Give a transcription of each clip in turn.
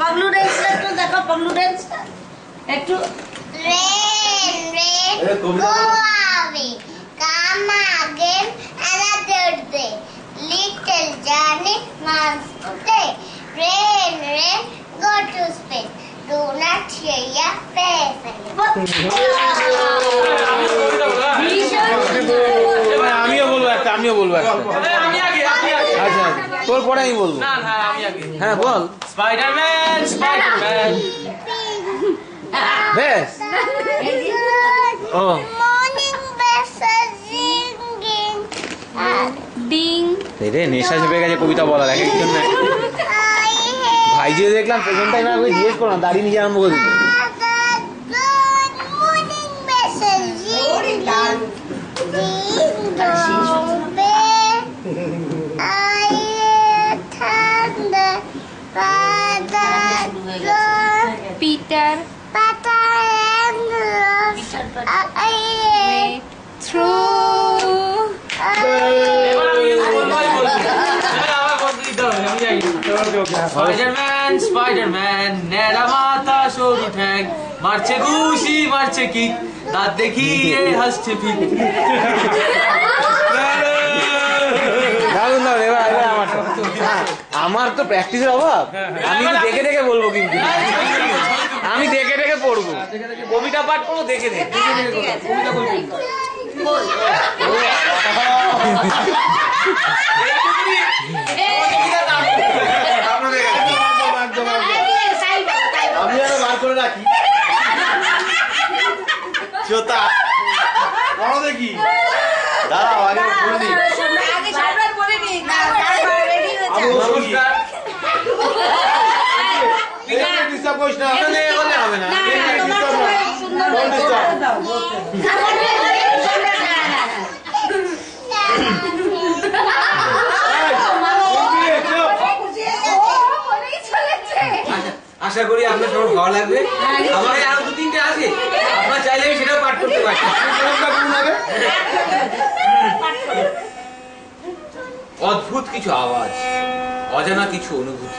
পাগলু ডান্সটা একটু দেখো, পাগলু ডান্সটা একটু। Rain, rain, go away, come again another day. Little Johnny wants to play. Rain, rain, go to space. Do not share your face. আমিও বলবো একটা, আমিও বলবো একটা। আচ্ছা তোর পরে আমি বলবো। হ্যাঁ বল। Spider-Man, Spider-Man. বেশ ও Morning bells are ringing. ডিং রে নেশা চেপে গেছে কবিতা বলার এক একজন। I ভাই যে দেখলাম পেছন টাইম আমি জিজ্ঞেস করলাম, দাঁড়িয়ে নিজে আরম্ভ করে দিল। good morning bells are ringing. Ding dong bell. I hear thunder. Father, Lord, Peter Papa and Lord. I hear through Spiderman, Spiderman, ন্যাড়া মাথা সরু ঠ্যাং, মারছে ঘুষি মারছে কিক, দাঁত দেখিয়ে হাসছে ফিক। দারুন দারুন, এবার এবার আমারটা। আমার তো প্র্যাকটিসের অভাব, আমি তো দেখে দেখে বলবো, কিন্তু আমি দেখে দেখে পড়বো, কবিতা পাঠ করবো দেখে দেখে। আমি আরো বার করে রাখি জোতা বড় দেখি, দাঁড়াও আগে বলে দিই। ডিস্টার্ব করিস না, বলে হবে না। আশা করি আপনার সবার ভালো লাগবে। আমার আরো দু তিনটে আছে, আপনার চাইলে আমি সেটাও পাঠ করতে পারি। অদ্ভুত কিছু আওয়াজ, অজানা কিছু অনুভূতি,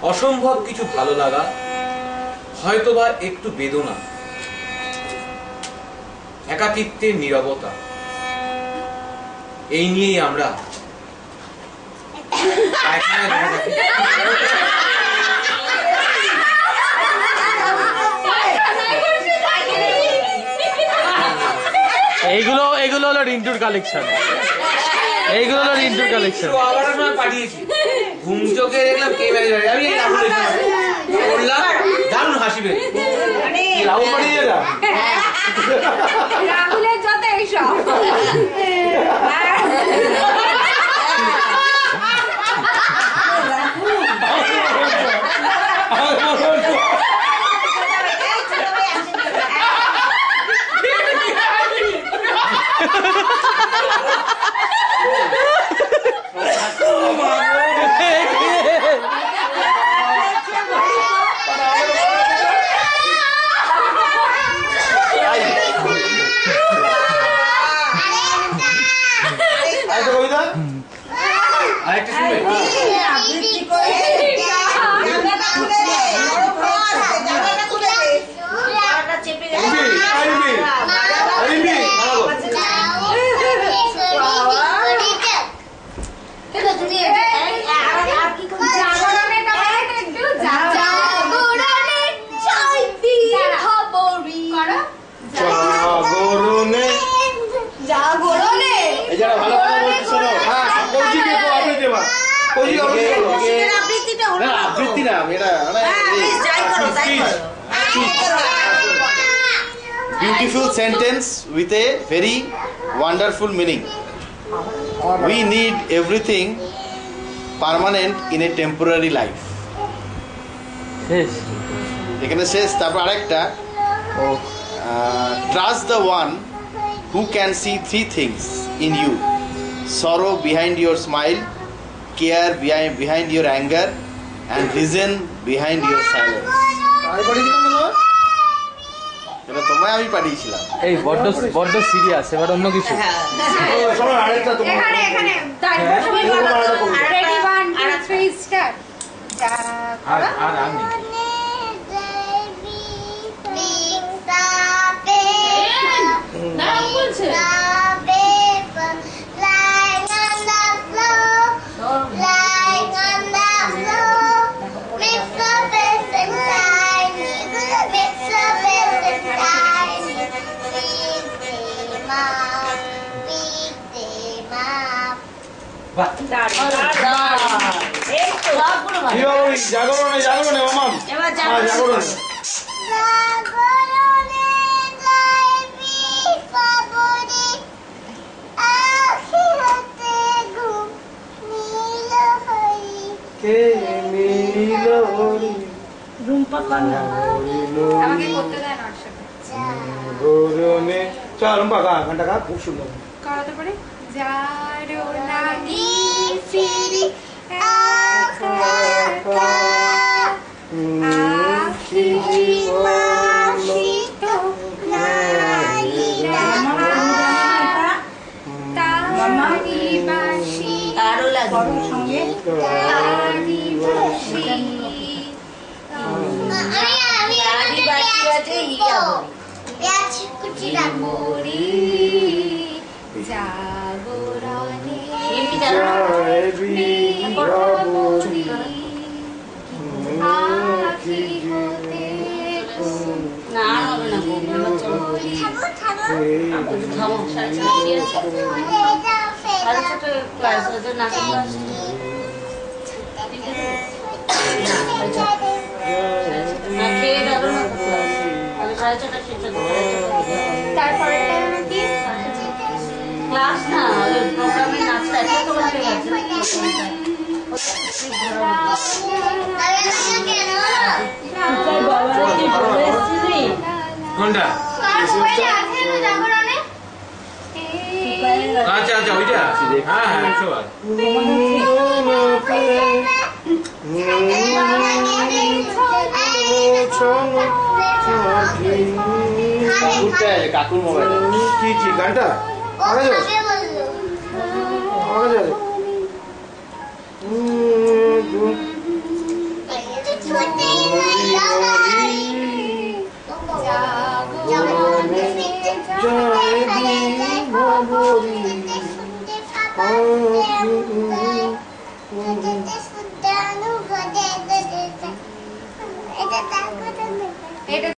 অসম্ভব কিছু ভালো লাগা, হয়তোবা একটু বেদনা, একাকিত্বের নীরবতা, এই নিয়েই আমরা পায়খানায় বসে থাকি। এইগুলো এইগুলো হলো রিন্টুর কালেকশন, এইগুলো হলো রিন্টুর কালেকশন। আবার আমরা পাঠিয়েছি, ঘুম চোখে দেখলাম কে বেড়ে যাবে, আমি বললাম দারুণ হাসিবে। রাহুল পাঠিয়ে যা, রাহুলের যত এইসব আরেকটা শুনবে? Beautiful sentence with a very wonderful meaning. We need everything permanent in a temporary life. এখানে শেষ। তারপর আরেকটা, trust the one who can see three things in you: sorrow behind your smile, care behind your anger, and reason behind your silence. এটা তোমায় আমি পাঠিয়েছিলাম। এই বড্ড বড্ড সিরিয়াস, এবার অন্য কিছু। এখানে এখানে রেডি 1 2 3 স্টার্ট। আর আর আর নেই। নাম বলছে বাহ এই তো সবগুলো ভালো। জাগরণে জাগরণে মামাম এবার জাগরণে কে নীল হরি রুম্পা কন্যা আমাকে করতে দেয় না ওর সাথে গরনে চল বাবা ঘন্টা কা খুব সুন্দর করাতে পারি যারো লাগি ফিরি আকা আখি মাসিত নাইরা তারি বাসি তারও লাগে সঙ্গে তারি বাসি আদিবাসী আছে ইয়া মোরি জাগরণে এমনি জানো না? বলি আখি হতে না আর হবে না গো, এবার চলো। একটু থামো, সাড়ে ছটা কি আছে? সাড়ে ছটা ক্লাস আছে, নাচের ক্লাস। ঠিক আছে? না, সাড়ে ছটা। না, খেয়ে গেলো না তো ক্লাস। তাহলে সাড়ে ছটা শেষ হতো, সাড়ে ছটা থেকে। তারপরে কি ক্লাস না, ওই প্রোগ্রামে নাচটা এত তো হয়ে গেছে না, কোনটা? আচ্ছা আচ্ছা ওইটা হ্যাঁ হ্যাঁ সবাই কাকুর মোবাইল কি কি গানটা আগে যাবে আগে যাবে জাগরণে